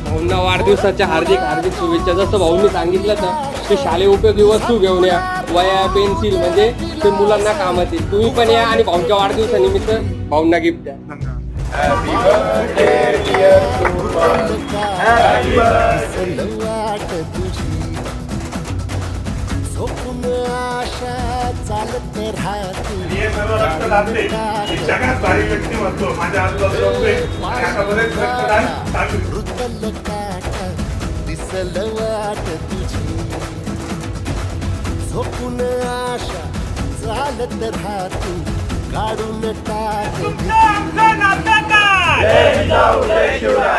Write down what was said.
भाऊंना वाढदिवसाच्या हार्दिक हार्दिक शुभेच्छा. जसं भाऊंनी सांगितलं तर ते शालेय उपयोगी वस्तू घेऊन या, वया पेन्सिल म्हणजे ते मुलांना कामात येईल. तुम्ही पण या आणि भाऊंच्या वाढदिवसानिमित्त भाऊंना गिफ्ट द्या. Happy birthday dear Kurban. Happy birthday. वाट तुझी झोपून आशा चालत राहते. हे सर्व रक्तदाते ही जगात भारी व्यक्तिमत्व माझ्या आजूबाजूला उभे आणि आता बरेच रक्तदान चालू आहे. रुतल काटा दिसल वाट तुझी झोपून आशा चालत राहते. काढून टाक तुमचं आमचं नातं काय? जय जिजाऊ जय शिवराय.